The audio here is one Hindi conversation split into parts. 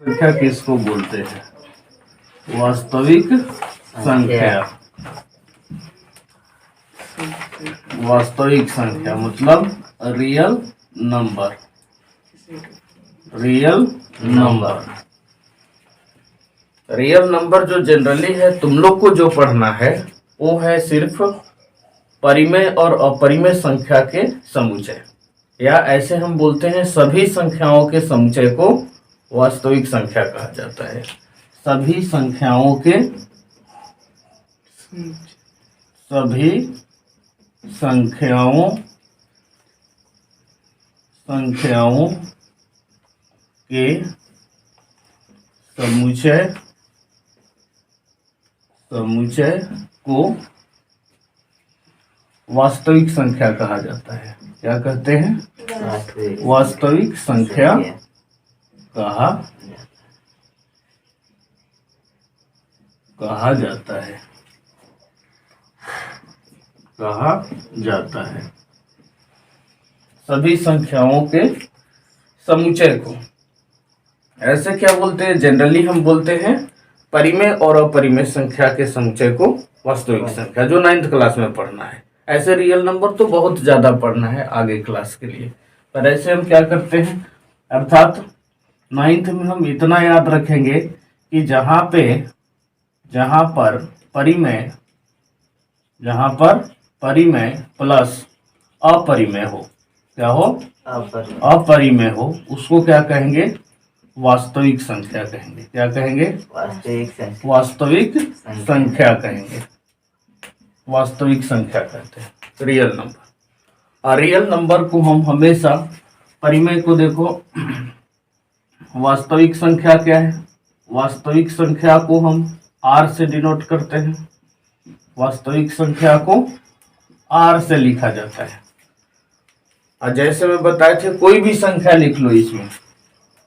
संख्या किसको बोलते हैं? वास्तविक संख्या। वास्तविक संख्या मतलब real number. Real number. Real number जो जनरली है तुम लोग को जो पढ़ना है वो है सिर्फ परिमेय और अपरिमेय संख्या के समुच्चय, या ऐसे हम बोलते हैं सभी संख्याओं के समुच्चय को वास्तविक संख्या कहा जाता है। सभी संख्याओं के सभी संख्याओं के समुच्चय को वास्तविक संख्या कहा जाता है। क्या कहते हैं? वास्तविक संख्या कहा जाता है। कहा जाता है सभी संख्याओं के समुच्चय को। ऐसे क्या बोलते हैं? जनरली हम बोलते हैं परिमेय और अपरिमेय संख्या के समुच्चय को वास्तविक संख्या, जो 9th क्लास में पढ़ना है। ऐसे रियल नंबर तो बहुत ज्यादा पढ़ना है आगे क्लास के लिए, पर ऐसे हम क्या करते हैं, अर्थात 9th में हम इतना याद रखेंगे कि जहां पर परिमेय प्लस अपरिमेय हो, क्या हो? अपरिमेय हो, उसको क्या कहेंगे? वास्तविक संख्या कहेंगे। क्या कहेंगे? वास्तविक संख्या कहेंगे। वास्तविक संख्या कहते हैं रियल नंबर। और रियल नंबर को हम हमेशा, परिमेय को देखो, वास्तविक संख्या क्या है? वास्तविक संख्या को हम r से डिनोट करते हैं। वास्तविक संख्या को r से लिखा जाता है। और जैसे मैं बताए थे, कोई भी संख्या लिख लो,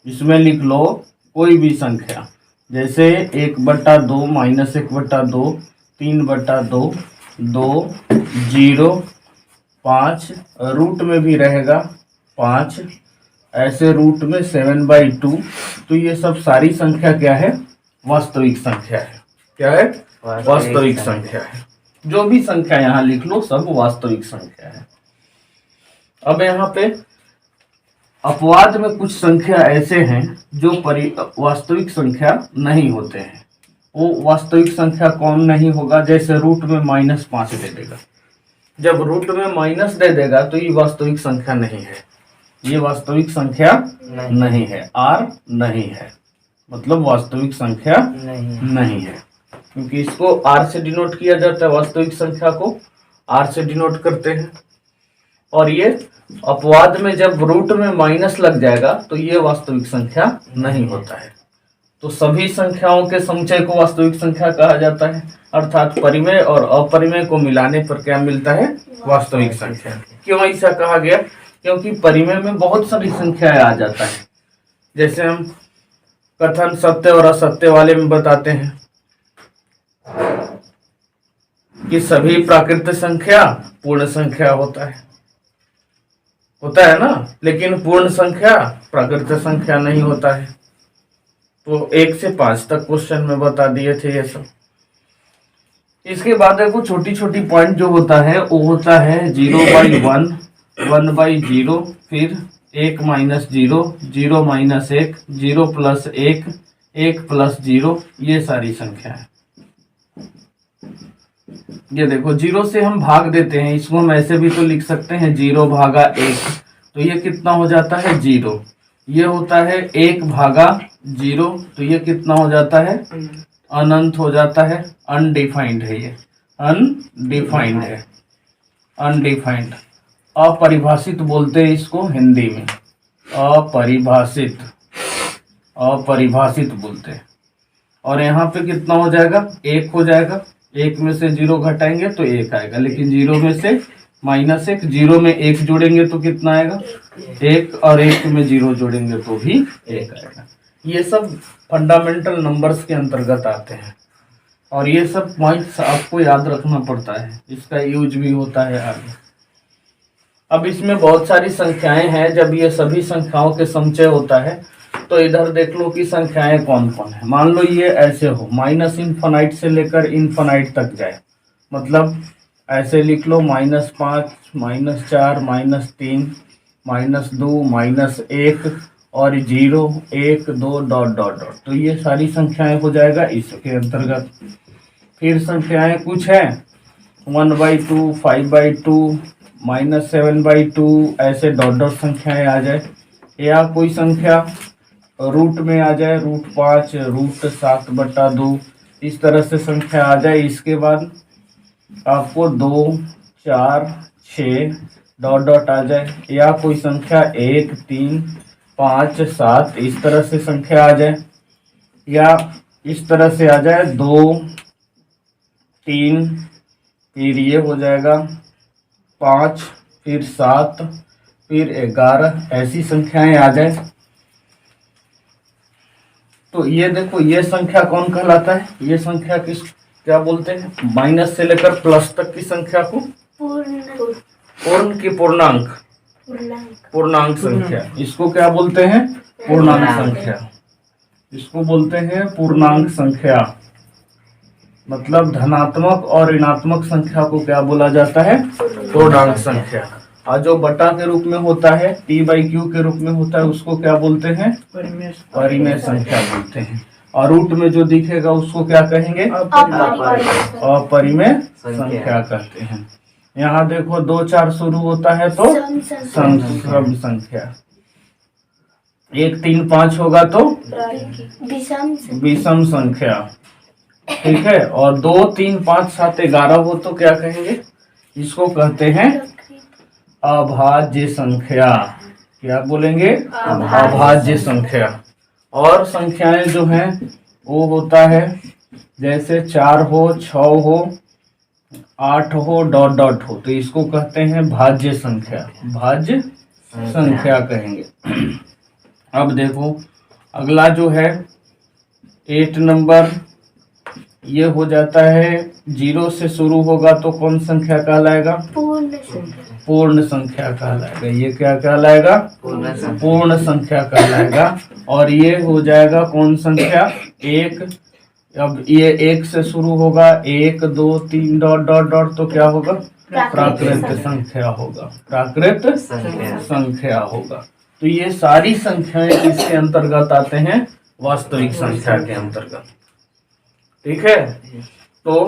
इसमें लिख लो कोई भी संख्या, जैसे 1/2 -1/2 3/2 2 0 5, रूट में भी रहेगा 5, ऐसे रूट में 7/2। तो ये सब सारी संख्या क्या है? वास्तविक संख्या है। क्या है? वास्तविक संख्या है। जो भी संख्या यहाँ लिख लो सब वास्तविक संख्या है। अब यहाँ पे अपवाद में कुछ संख्या ऐसे हैं जो वास्तविक संख्या नहीं होते हैं। वो वास्तविक संख्या कौन नहीं होगा? जैसे रूट में -5 दे देगा। जब रूट में माइनस दे देगा तो ये वास्तविक संख्या नहीं है। ये वास्तविक संख्या नहीं है। r नहीं है, मतलब वास्तविक संख्या नहीं है, क्योंकि इसको r से डिनोट किया जाता है। वास्तविक संख्या को r से डिनोट करते हैं। और ये अपवाद में जब रूट में माइनस लग जाएगा तो ये वास्तविक संख्या नहीं होता है। तो सभी संख्याओं के समुच्चय को वास्तविक संख्या कहा जाता है, अर्थात परिमेय और अपरिमेय को मिलाने पर क्या मिलता है? वास्तविक संख्या। क्यों ऐसा कहा गया? क्योंकि परिमेय में बहुत सारी संख्याएं आ जाता है। जैसे हम कथन सत्य और असत्य वाले में बताते हैं कि सभी प्राकृत संख्या पूर्ण संख्या होता है ना, लेकिन पूर्ण संख्या प्राकृत संख्या नहीं होता है। तो 1 से 5 तक क्वेश्चन में बता दिए थे ये सब। इसके बाद देखो छोटी छोटी पॉइंट जो होता है वो होता है 0/1, 1/0, फिर 1 - 0, 0 - 1, 0 + 1, 1 + 0, ये सारी संख्या है। ये देखो 0 से हम भाग देते हैं, इसको हम ऐसे भी तो लिख सकते हैं 0/1, तो ये कितना हो जाता है? 0। ये होता है 1/0, तो ये कितना हो जाता है? अनंत हो जाता है। अनडिफाइंड है, ये अनडिफाइंड है। अनडिफाइंड, अपरिभाषित बोलते हैं इसको हिंदी में। अपरिभाषित बोलते हैं। और यहाँ पे कितना हो जाएगा? 1 हो जाएगा। 1 में से 0 घटाएंगे तो 1 आएगा, लेकिन 0 में से -1, 0 में 1 जोड़ेंगे तो कितना आएगा? 1, और 1 में 0 जोड़ेंगे तो भी 1 आएगा। ये सब फंडामेंटल नंबर्स के अंतर्गत आते हैं, और ये सब पॉइंट्स आपको याद रखना पड़ता है, इसका यूज भी होता है आगे। अब इसमें बहुत सारी संख्याएं हैं। जब ये सभी संख्याओं के समुच्चय होता है तो इधर देख लो कि संख्याएं कौन कौन है। मान लो ये ऐसे हो, माइनस इनफाइनाइट से लेकर इनफाइनाइट तक जाए, मतलब ऐसे लिख लो -5, -4, -3, -2, -1 और 0, 1, 2 डॉट डॉट डॉट। तो ये सारी संख्याएं हो जाएगा इसके अंतर्गत। फिर संख्याएं कुछ है 1/2, 5/2, -7/2, ऐसे डॉट डॉट संख्याएं आ जाए, या कोई संख्या रूट में आ जाए, √5, √7/2, इस तरह से संख्या आ जाए। इसके बाद आपको 2, 4, 6 डॉट डॉट आ जाए, या कोई संख्या 1, 3, 5, 7 इस तरह से संख्या आ जाए, या इस तरह से आ जाए 2, 3, फिर ये हो जाएगा 5, फिर 7, फिर 11, ऐसी संख्याएं आ जाए। तो ये देखो, ये संख्या कौन कहलाता है? ये संख्या किस क्या बोलते हैं? माइनस से लेकर प्लस तक की संख्या को पूर्ण की पूर्णांक संख्या, इसको क्या बोलते हैं? पूर्णांक संख्या। इसको बोलते हैं पूर्णांक संख्या। मतलब धनात्मक और ऋणात्मक संख्या को क्या बोला जाता है? पूर्णांक संख्या। और जो बटा के रूप में होता है, P/Q के रूप में होता है, उसको क्या बोलते हैं? परिमेय संख्या बोलते हैं। और रूट में जो दिखेगा उसको क्या कहेंगे? अपरिमेय संख्या कहते हैं। यहाँ देखो 2, 4 शुरू होता है तो सम संख्या, 1, 3, 5 होगा तो विषम संख्या, ठीक है। और 2, 3, 5, 7, 11 हो तो क्या कहेंगे? इसको कहते हैं अभाज्य संख्या। क्या बोलेंगे? अभाज्य संख्या। और संख्याएं जो हैं वो होता है जैसे 4 हो, 6 हो, 8 हो, डॉट डॉट हो, तो इसको कहते हैं भाज्य संख्या। भाज्य संख्या कहेंगे। अब देखो अगला जो है 8 नंबर, ये हो जाता है 0 से शुरू होगा तो कौन संख्या कहलाएगा? पूर्ण संख्या कहलाएगा। ये क्या कहलाएगा? पूर्ण संख्या कहलाएगा। और ये हो जाएगा कौन संख्या? 1। अब ये 1 से शुरू होगा, 1, 2, 3 डॉट डॉट डॉट, तो क्या होगा? प्राकृत संख्या होगा। प्राकृत संख्या होगा। तो ये सारी संख्याएं इसके अंतर्गत आते हैं, वास्तविक संख्या के अंतर्गत, ठीक है। तो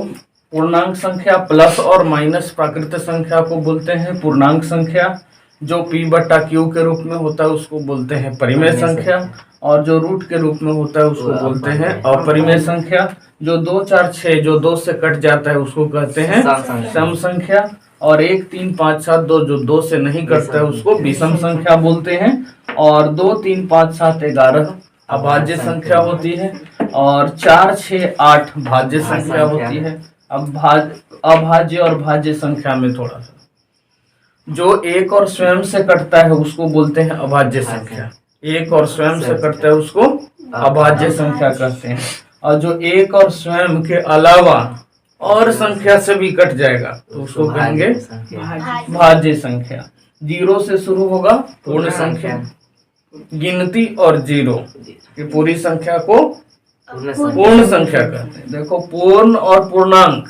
पूर्णांक संख्या प्लस और माइनस प्राकृत संख्या को बोलते हैं पूर्णांक संख्या। जो P/Q के रूप में होता है उसको बोलते हैं परिमेय संख्या, और जो रूट के रूप में होता है उसको बोलते हैं अपरिमेय संख्या। जो 2, 4, 6 जो 2 से कट जाता है उसको कहते हैं सम संख्या। और 1, 3, 5, 7, 2 जो 2 से नहीं कटता है उसको विषम संख्या बोलते हैं। और 2, 3, 5, 7, 11 अभाज्य संख्या होती है, और 4, 6, 8 भाज्य संख्या होती है। अब अभाज्य और भाज्य संख्या में थोड़ा सा, जो 1 और स्वयं से कटता है उसको बोलते हैं अभाज्य संख्या। 1 और स्वयं से कटता है उसको अभाज्य संख्या कहते हैं। और जो 1 और स्वयं के अलावा और संख्या से भी कट जाएगा तो उसको कहेंगे भाज्य संख्या। 0 से शुरू होगा पूर्ण संख्या, गिनती और 0 की पूरी संख्या को पूर्ण संख्या कहते हैं। देखो पूर्ण और पूर्णांक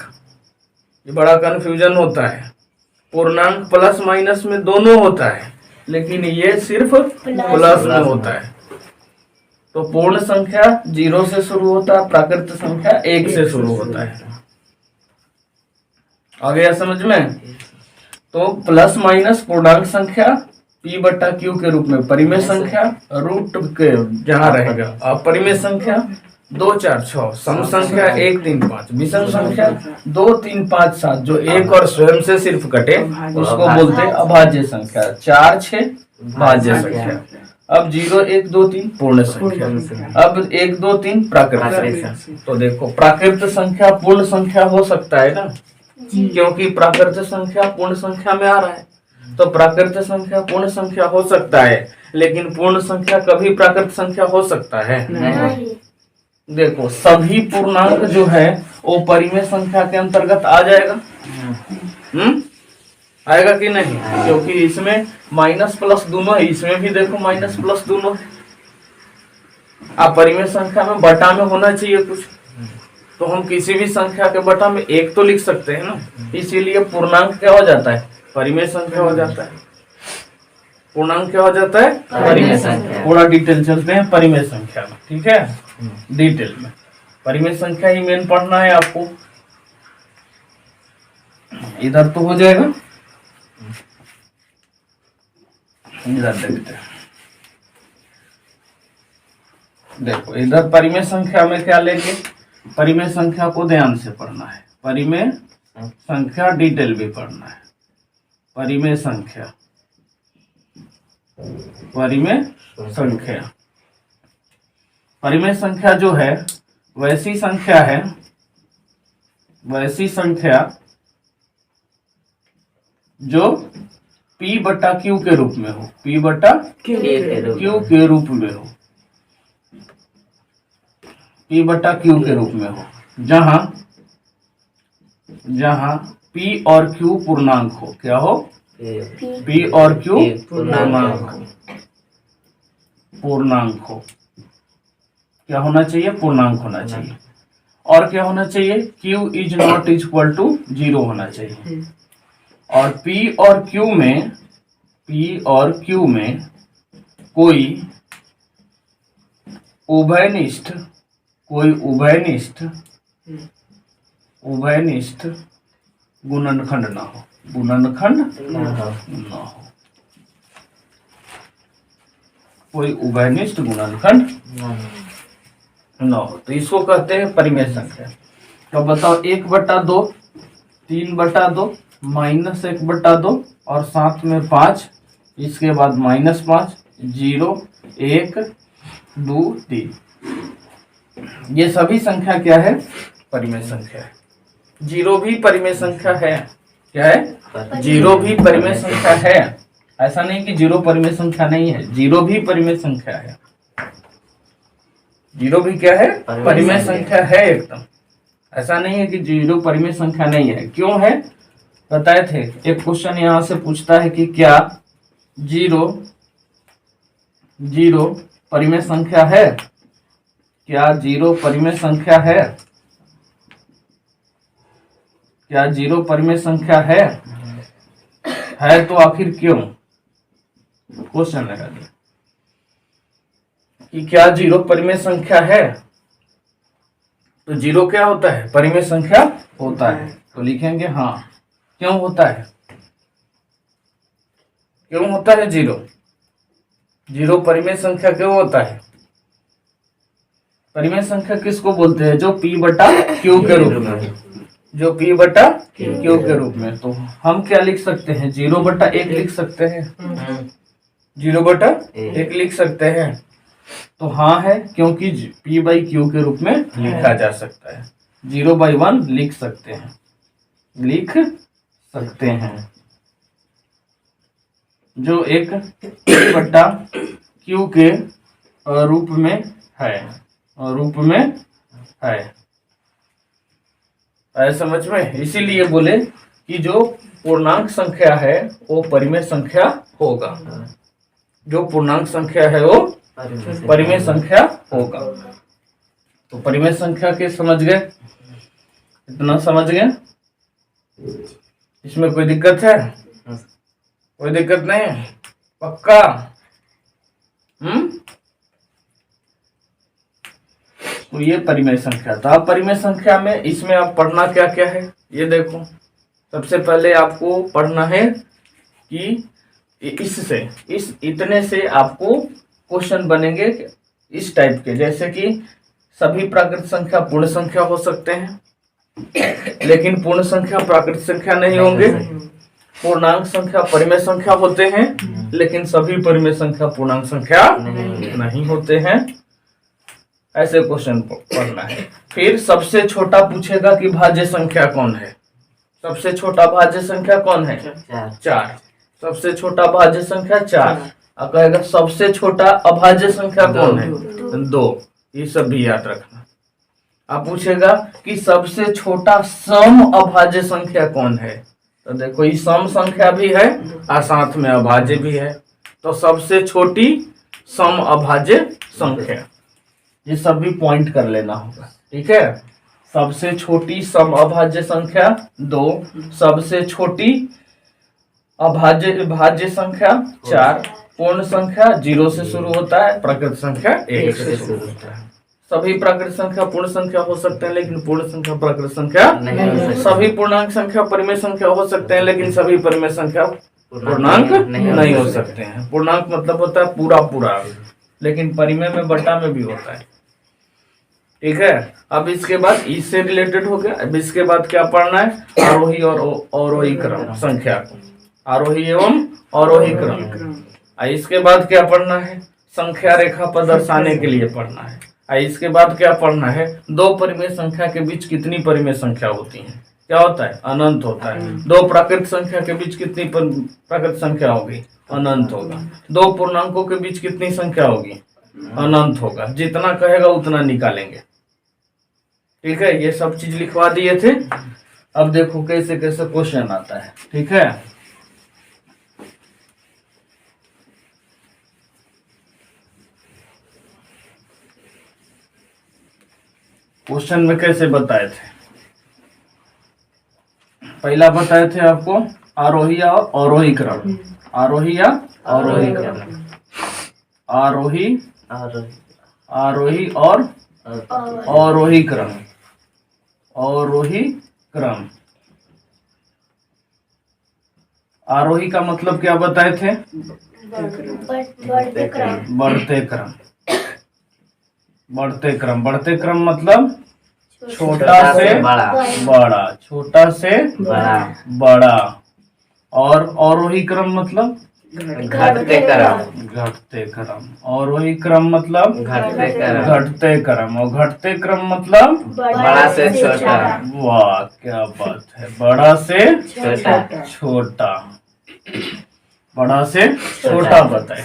ये बड़ा कंफ्यूजन होता है। पूर्णांक प्लस माइनस में दोनों होता है, लेकिन ये सिर्फ प्लस में होता है। तो पूर्ण संख्या 0 से शुरू होता है, प्राकृत संख्या 1 से शुरू होता है। आ गया समझ में? तो प्लस माइनस पूर्णांक संख्या, P/Q के रूप में परिमेय संख्या, रूट के जहाँ रहेगा अपरिमेय संख्या, 2, 4, 6 सम संख्या, 1, 3, 5 विषम संख्या, 2, 3, 5, 7 जो 1 और स्वयं से सिर्फ कटे उसको बोलते हैं अभाज्य संख्या। 4, 6 भाज्य संख्या। अब 0, 1, 2, 3 पूर्ण संख्या। अब 1, 2, 3 प्राकृत संख्या। तो देखो प्राकृत संख्या पूर्ण संख्या हो सकता है ना, क्योंकि प्राकृत संख्या पूर्ण संख्या में आ रहा है। तो प्राकृत संख्या पूर्ण संख्या हो सकता है, लेकिन पूर्ण संख्या कभी प्राकृत संख्या हो सकता है? नहीं। देखो सभी पूर्णांक जो है वो परिमेय संख्या के अंतर्गत आ जाएगा। आएगा कि नहीं? क्योंकि इसमें माइनस प्लस दोनों है, इसमें भी देखो माइनस प्लस दोनों है। अपरिमेय संख्या में बटा में होना चाहिए कुछ, तो हम किसी भी संख्या के बटा में एक तो लिख सकते हैं ना, इसीलिए पूर्णांक क्या हो जाता है, परिमेय संख्या हो जाता है। पूर्णांक क्या हो जाता है, परिमेय संख्या। थोड़ा डिटेल चलते हैं परिमेय संख्या में, ठीक है, डिटेल में। परिमेय संख्या ही मेन पढ़ना है आपको। इधर तो हो जाएगा, इधर देखते हैं। देखो इधर परिमेय संख्या में क्या लेंगे, परिमेय संख्या को ध्यान से पढ़ना है, परिमेय संख्या डिटेल भी पढ़ना है। परिमेय संख्या, परिमेय संख्या, परिमेय संख्या जो है वैसी संख्या है, वैसी संख्या जो P बटा Q के रूप में हो, P बटा Q के रूप में हो, P बटा Q के रूप में हो, जहां जहां P और Q पूर्णांक हो। क्या हो, P और Q पूर्णांक हो। क्या होना चाहिए, पूर्णांक होना चाहिए। और क्या होना चाहिए, Q is not equal to 0 होना चाहिए। और P और Q में, P और Q में कोई उभयनिष्ठ, कोई उभयनिष्ठ गुणनखंड ना हो, गुणनखंड ना हो, कोई उभयनिष्ठ गुणनखंड ना हो, तो इसको कहते हैं परिमेय संख्या। तो बताओ 1/2, 3/2, -1/2 और साथ में 5, इसके बाद -5, 0, 1, 2, 3, ये सभी संख्या क्या है, परिमेय संख्या है। 0 भी परिमेय संख्या है। क्या है, 0 भी परिमेय संख्या है। ऐसा नहीं कि 0 परिमेय संख्या नहीं है, 0 भी परिमेय संख्या है। 0 भी क्या है, परिमेय संख्या है एकदम। ऐसा नहीं है कि 0 परिमेय संख्या नहीं है। क्यों है, बताए थे। एक क्वेश्चन यहां से पूछता है कि क्या 0 परिमेय संख्या है, क्या 0 परिमेय संख्या है, क्या 0 परिमेय संख्या है तो आखिर क्यों, क्वेश्चन लगा दिया कि क्या 0 परिमेय संख्या है, तो 0 क्या होता है, परिमेय संख्या होता है। तो लिखेंगे हाँ, क्यों होता है, क्यों होता है 0 परिमेय संख्या क्यों होता है। परिमेय संख्या किसको बोलते हैं, जो P बटा Q के रूप में, जो P बटा Q के रूप में। तो हम क्या लिख सकते हैं, 0/1 लिख सकते हैं, 0/1 लिख सकते हैं। तो हाँ है, क्योंकि P/Q के रूप में लिखा जा सकता है। 0/1 लिख सकते हैं, लिख सकते हैं, जो एक P/Q के रूप में है, रूप में है। समझ में, इसीलिए बोले कि जो पूर्णांक संख्या है वो परिमेय संख्या होगा, जो पूर्णांक संख्या है वो परिमेय संख्या होगा। तो परिमेय संख्या के समझ गए, इतना समझ गए, इसमें कोई दिक्कत है, कोई दिक्कत नहीं है, पक्का। तो ये परिमेय संख्या था। अब परिमेय संख्या में इसमें आप पढ़ना क्या क्या है, ये देखो। सबसे पहले आपको पढ़ना है कि इससे, इस इतने से आपको क्वेश्चन बनेंगे इस टाइप के, जैसे कि सभी प्राकृत संख्या पूर्ण संख्या हो सकते हैं, लेकिन पूर्ण संख्या प्राकृत संख्या नहीं होंगे। पूर्णांक संख्या परिमेय संख्या होते हैं, लेकिन सभी परिमेय संख्या पूर्णांक संख्या नहीं होते हैं। ऐसे क्वेश्चन पढ़ना है। फिर सबसे छोटा पूछेगा कि भाज्य संख्या कौन है, सबसे छोटा भाज्य संख्या कौन है, 4। सबसे छोटा भाज्य संख्या 4। और कहेगा सबसे छोटा अभाज्य संख्या कौन है, 2। ये सब भी याद रखना। अब पूछेगा कि सबसे छोटा सम अभाज्य संख्या कौन है, तो देखो ये सम संख्या भी है और साथ में अभाज्य भी है। तो सबसे छोटी सम अभाज्य संख्या, ये सब भी पॉइंट कर लेना होगा, ठीक है। सबसे छोटी सम अभाज्य संख्या 2, सबसे छोटी अभाज्य भाज्य संख्या 4, पूर्ण संख्या 0 से शुरू होता है, प्राकृत संख्या 1 से शुरू होता है। सभी प्राकृत संख्या पूर्ण संख्या हो सकते हैं, लेकिन पूर्ण संख्या प्राकृत संख्या नहीं। सभी पूर्णांक संख्या परिमेय संख्या हो सकते हैं, लेकिन सभी परिमेय संख्या पूर्णांक नहीं हो सकते हैं। पूर्णांक मतलब होता है पूरा पूरा, लेकिन परिमेय में बटा में भी होता है, ठीक है। अब इसके बाद इससे रिलेटेड हो गया। अब इसके बाद क्या पढ़ना है, आरोही और अवरोही क्रम संख्या, आरोही एवं अवरोही क्रम। इसके बाद क्या पढ़ना है, संख्या रेखा पर दर्शाने के लिए पढ़ना है। इसके बाद क्या पढ़ना है, दो परिमेय संख्या के बीच कितनी परिमेय संख्या होती है, क्या होता है, अनंत होता है। दो प्राकृत संख्या के बीच कितनी प्राकृत संख्या होगी, अनंत होगा। दो पूर्णांकों के बीच कितनी संख्या होगी, अनंत होगा। जितना कहेगा उतना निकालेंगे, ठीक है। ये सब चीज लिखवा दिए थे। अब देखो कैसे कैसे क्वेश्चन आता है, ठीक है। क्वेश्चन में कैसे बताए थे, पहला बताए थे आपको आरोही और अवरोही क्रम, आरोही या अवरोही क्रम, आरोही आरोही और अवरोही क्रम, अवरोही क्रम। आरोही का मतलब क्या बताए थे, बढ़ते क्रम, बढ़ते क्रम। बढ़ते क्रम मतलब छोटा से बड़ा, छोटा से बड़ा। और अवरोही क्रम मतलब घटते क्रम, घटते क्रम। अवरोही क्रम मतलब घटते क्रम, और घटते क्रम मतलब बड़ा से छोटा। वाह क्या बात है, बड़ा से छोटा, बड़ा से छोटा बताए,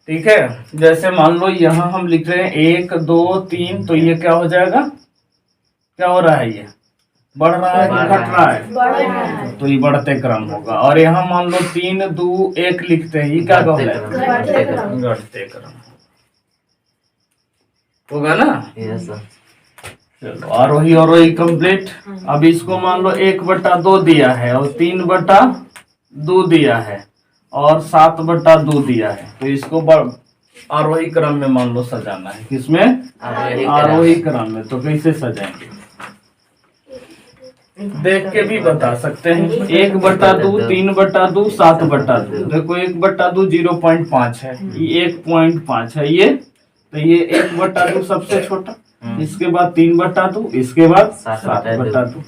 ठीक है। जैसे मान लो यहाँ हम लिख रहे हैं 1 2 3, तो ये क्या हो जाएगा, क्या हो रहा है, ये बढ़ रहा है कि घट रहा है, तो ये बढ़ते क्रम होगा। और यहाँ मान लो 3 2 1 लिखते हैं, ये क्या होगा, घटते क्रम होगा ना। चलो आरोही अवरोही कंप्लीट। अब इसको मान लो 1/2 दिया है, और 3/2 दिया है, और 7/2 दिया है, तो इसको आरोही क्रम में मान लो सजाना है। किसमें, आरोही क्रम में। तो कैसे सजाएंगे, देख के भी बता सकते हैं। 1/2 3/2 7/2। देखो 1/2 0.5 है, ये 1.5 है, ये तो ये 1/2 सबसे छोटा, इसके बाद 3/2, इसके बाद 7/2।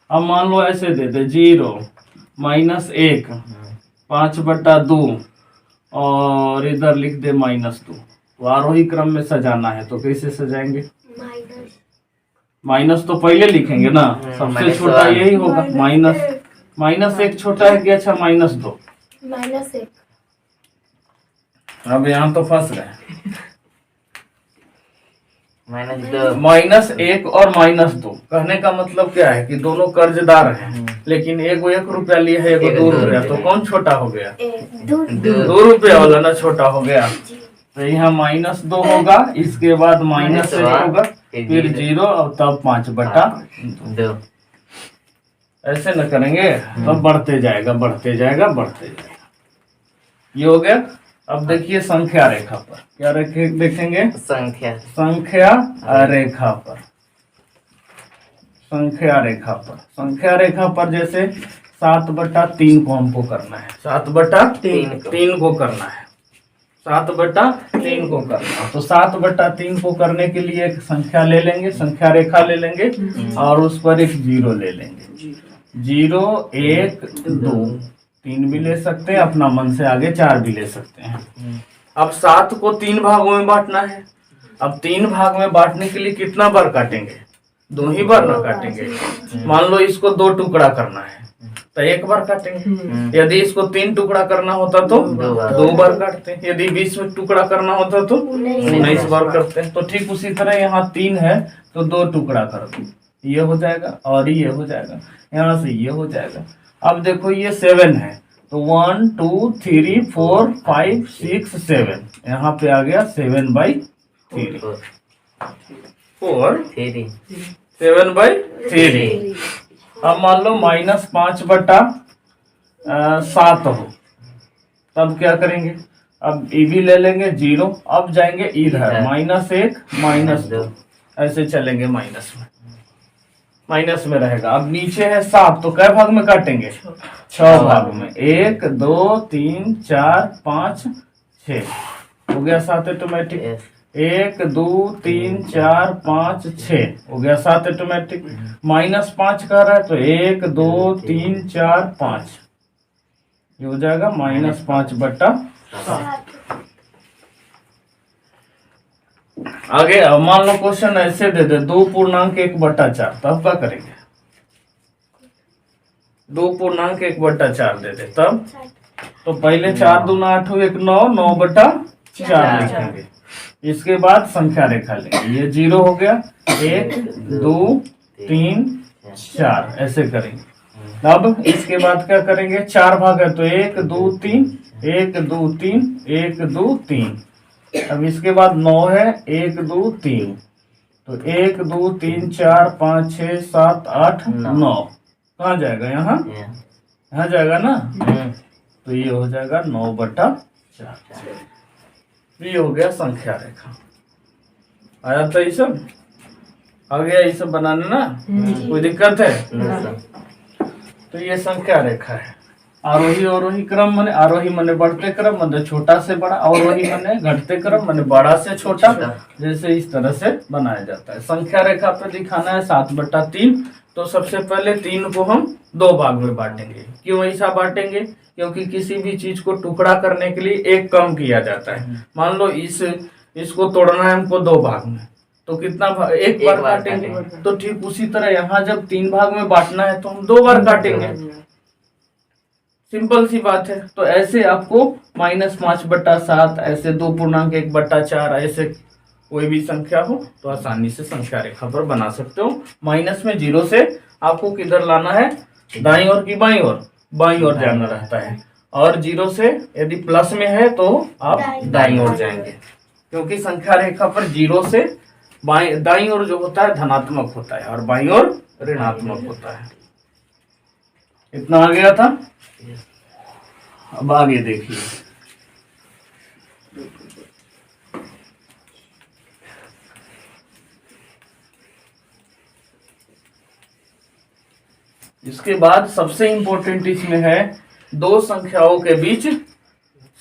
अब मान लो ऐसे दे दे 0 -1 5/2, और इधर लिख दे -2। तो आरोही क्रम में सजाना है, तो कैसे सजाएंगे, माइनस तो पहले लिखेंगे ना, सबसे छोटा यही होगा। -1 छोटा है कि अच्छा -2, -1। अब यहाँ तो फंस गए। -1 और -2 कहने का मतलब क्या है कि दोनों कर्जदार हैं, लेकिन एगो 1 रुपया लिया है, एगो 2 रुपया, तो कौन छोटा हो गया, 2 रुपया वाला ना छोटा हो गया। तो यहाँ -2 होगा, इसके बाद -1 होगा, फिर 0, और तब 5/2। ऐसे न करेंगे तो बढ़ते जाएगा बढ़ते जाएगा बढ़ते जाएगा। ये हो गया। अब देखिए संख्या रेखा पर क्या देखेंगे, संख्या रेखा पर, संख्या रेखा पर, संख्या रेखा पर जैसे 7/3 को हमको करना है, 7/3 को करना है, 7/3 को करना। तो 7/3 को करने के लिए एक संख्या ले लेंगे, संख्या रेखा ले लेंगे, और उस पर एक 0 ले लेंगे। 0 1 2 3 भी ले सकते हैं, अपना मन से आगे 4 भी ले सकते हैं। अब 7 को 3 भागों में बांटना है। अब 3 भाग में बांटने के लिए कितना बार काटेंगे, 2 ही बार ना काटेंगे। मान लो इसको 2 टुकड़ा करना है, तो 1 बार काटेंगे। यदि इसको 3 टुकड़ा करना होता तो 2 बार काटते हैं। यदि 20 में टुकड़ा करना होता तो 19 बार करते हैं। तो ठीक उसी तरह यहाँ 3 है, तो 2 टुकड़ा कर दो, ये हो जाएगा, और ये हो जाएगा, यहाँ से ये हो जाएगा। अब देखो ये 7 है, तो 1 2 3 4 5 6 7, यहाँ पे आ गया 7/4। 3 4 7/3। अब मान लो -5/7 हो, तब क्या करेंगे? अब ये भी ले लेंगे 0, अब जाएंगे इधर -1 -2, ऐसे चलेंगे माइनस में रहेगा। अब नीचे है 7, तो कै भाग में काटेंगे? 6 भाग में। 1 2 3 4 5 6 हो गया 7 ऑटोमेटिक। 1 2 3 4 5 6 हो गया 7 ऑटोमेटिक। -5 कह रहा है तो 1 2 3 4 5 ये हो जाएगा -5/7। आगे अब मान लो क्वेश्चन ऐसे दे दे 2.1/4, तब क्या करेंगे? 2.1/4 दे दे तब, तो पहले 4 दूना 8 हुए 1 9 9/4 लिखेंगे। इसके बाद संख्या रेखा लेंगे, ये 0 हो गया, 1 2 3 4 ऐसे करेंगे। अब इसके बाद क्या करेंगे? 4 भाग है तो 1 2 3 1 2 3 1 2 3। अब इसके बाद 9 है, 1 2 3, तो 1 2 3 4 5 6 7 8 9 कहाँ जाएगा? यहाँ जाएगा ना, तो ये हो जाएगा 9/4। ये हो गया संख्या रेखा। आया था ये सब? आ गया ये सब बनाने ना? कोई दिक्कत है? तो ये संख्या रेखा है। आरोही अवरोही क्रम माने आरोही माने बढ़ते क्रम, माने छोटा से बड़ा, अवरोही माने घटते क्रम माने बड़ा से छोटा, जैसे इस तरह से बनाया जाता है। संख्या रेखा पे दिखाना है 7/3, तो सबसे पहले 3 को हम 2 भाग में बांटेंगे। क्यों ऐसा बांटेंगे? क्योंकि किसी भी चीज को टुकड़ा करने के लिए एक कम किया जाता है। मान लो इसको तोड़ना है हमको 2 भाग में, तो कितना भाग? 1 बार काटेंगे। तो ठीक उसी तरह यहाँ जब 3 भाग में बांटना है तो हम 2 बार काटेंगे। सिंपल सी बात है। तो ऐसे आपको -5/7, ऐसे 2.1/4, ऐसे कोई भी संख्या हो तो आसानी से संख्या रेखा पर बना सकते हो। माइनस में 0 से आपको किधर लाना है? दाईं ओर की बाईं ओर? बाईं ओर जाना रहता है। और 0 से यदि प्लस में है तो आप दाईं ओर जाएंगे, क्योंकि संख्या रेखा पर 0 से दाईं ओर जो होता है धनात्मक होता है और बाईं ओर ऋणात्मक होता है। इतना आ गया था। अब आगे देखिए, इसके बाद सबसे इंपॉर्टेंट इसमें है 2 संख्याओं के बीच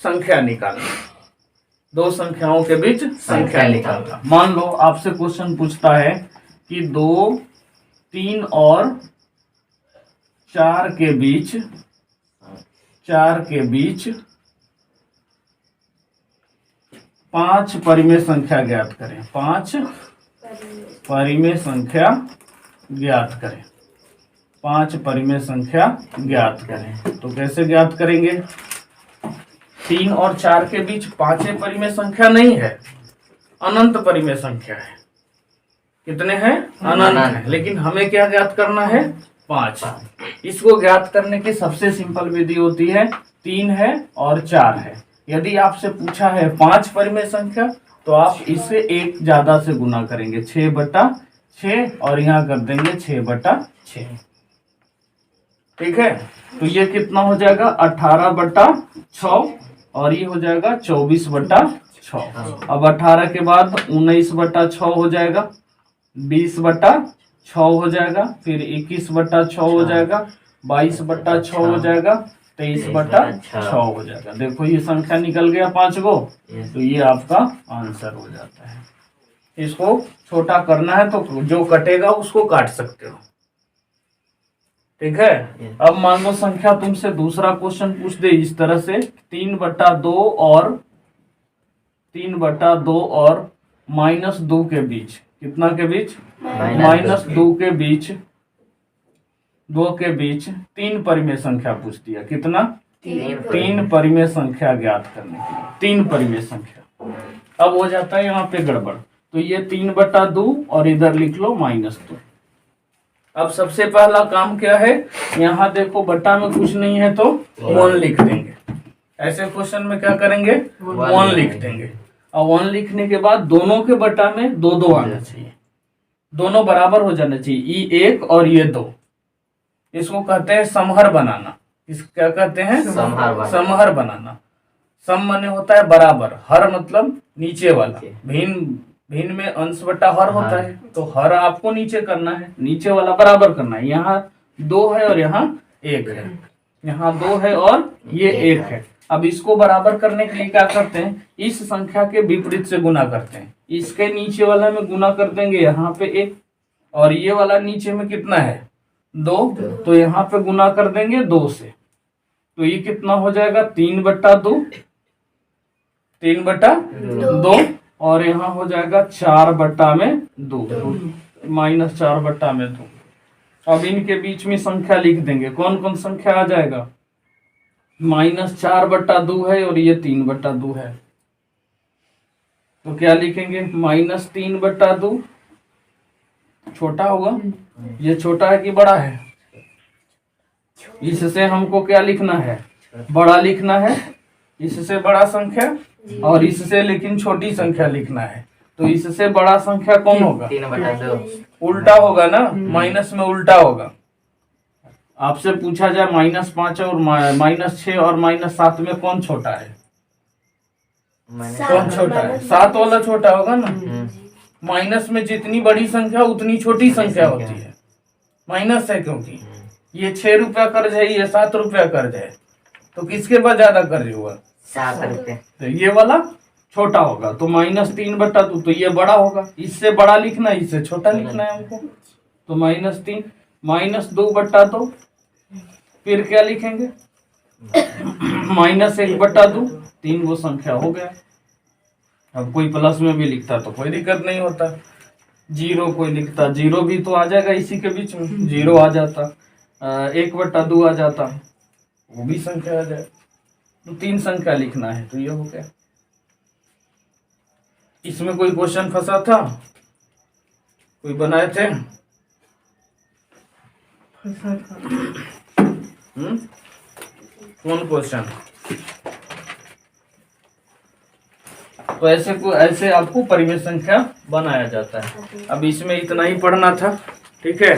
संख्या निकालना। 2 संख्याओं के बीच संख्या निकालना। मान लो आपसे क्वेश्चन पूछता है कि 2 3 और 4 के बीच 5 परिमेय संख्या ज्ञात करें। 5 परिमेय संख्या ज्ञात करें। 5 परिमेय संख्या ज्ञात करें। तो कैसे ज्ञात करेंगे? 3 और 4 के बीच 5 परिमेय संख्या नहीं है, अनंत परिमेय संख्या है। कितने हैं? अनंत है। लेकिन हमें क्या ज्ञात करना है? 5। इसको ज्ञात करने की सबसे सिंपल विधि होती है 3 है और 4 है। यदि आपसे पूछा है 5 परिमेय संख्या, तो आप इससे 1 ज्यादा से गुना करेंगे, 6/6, और यहाँ कर देंगे 6/6। ठीक है? तो ये कितना हो जाएगा? 18/6, और ये हो जाएगा 24/6। अब 18 के बाद 19/6 हो जाएगा, 20/6 हो जाएगा, फिर 21/6 हो जाएगा, 22/6 हो जाएगा, 23/6 हो जाएगा। देखो ये संख्या निकल गया 5 गो, तो ये आपका आंसर हो जाता है। इसको छोटा करना है तो जो कटेगा उसको काट सकते हो। ठीक है? अब मान लो संख्या तुमसे दूसरा क्वेश्चन पूछ दे इस तरह से 3/2 और -2 के बीच, कितना के बीच? -2 के बीच, 2 के बीच 3 परिमेय संख्या पूछ दिया। कितना? 3 परिमेय संख्या ज्ञात करने के लिए 3 परिमेय संख्या। अब हो जाता है यहाँ पे गड़बड़, तो ये 3/2 और इधर लिख लो -2। अब सबसे पहला काम क्या है? यहाँ देखो बटा में कुछ नहीं है तो 1 लिख देंगे। ऐसे क्वेश्चन में क्या करेंगे? 1 लिख देंगे। और 1 लिखने के बाद दोनों के बटा में 2 आना चाहिए, दोनों बराबर हो जाना चाहिए, ये 1 और ये 2। इसको कहते हैं समहर बनाना। इस क्या कहते हैं? समहर बनाना। सम माने होता है बराबर, हर मतलब नीचे वाला, भिन्न में अंश बटा हर होता है, तो हर आपको नीचे करना है, नीचे वाला बराबर करना है। यहाँ 2 है और यहाँ 1 है, यहाँ 2 है और ये 1 है। अब इसको बराबर करने के लिए क्या करते हैं, इस संख्या के विपरीत से गुना करते हैं। इसके नीचे वाला में गुना कर देंगे यहाँ पे 1, और ये वाला नीचे में कितना है 2, तो यहाँ पे गुना कर देंगे 2 से, तो ये कितना हो जाएगा 3/2, 3/2, और यहाँ हो जाएगा 4/2, -4/2। अब इनके बीच में संख्या लिख देंगे, कौन कौन संख्या आ जाएगा, -4/2 है और ये 3/2 है, तो क्या लिखेंगे -3/2, छोटा होगा, ये छोटा है कि बड़ा है, इससे हमको क्या लिखना है, बड़ा लिखना है, इससे बड़ा संख्या, और इससे लेकिन छोटी संख्या लिखना है। तो इससे बड़ा संख्या कौन होगा, 3/2, उल्टा होगा ना, माइनस में उल्टा होगा। आपसे पूछा जाए -5 और -6 और -7 में कौन छोटा है, कौन छोटा है, 7 वाला छोटा होगा ना। माइनस में जितनी बड़ी संख्या उतनी छोटी संख्या होती है, माइनस है, क्योंकि ये 6 रुपया कर्ज है, ये 7 रुपया कर्ज है, तो किसके पास ज्यादा कर्ज हुआ, 7 रुपये, तो ये वाला छोटा होगा, तो -3/2, तो ये बड़ा होगा, इससे बड़ा लिखना है, इससे छोटा लिखना है हमको, तो -3, -2/2, फिर क्या लिखेंगे -1/2, 3 वो संख्या हो गया। अब कोई प्लस में भी लिखता तो कोई दिक्कत नहीं होता, 0 कोई लिखता 0 भी तो आ जाएगा इसी के बीच में, 0 आ जाता, 1/2 आ जाता, वो भी संख्या आ जाए, तो 3 संख्या लिखना है, तो ये हो गया। इसमें कोई क्वेश्चन फंसा था, कोई बनाए थे, कौन क्वेश्चन, तो ऐसे आपको परिमेय संख्या बनाया जाता है। अब इसमें इतना ही पढ़ना था, ठीक है।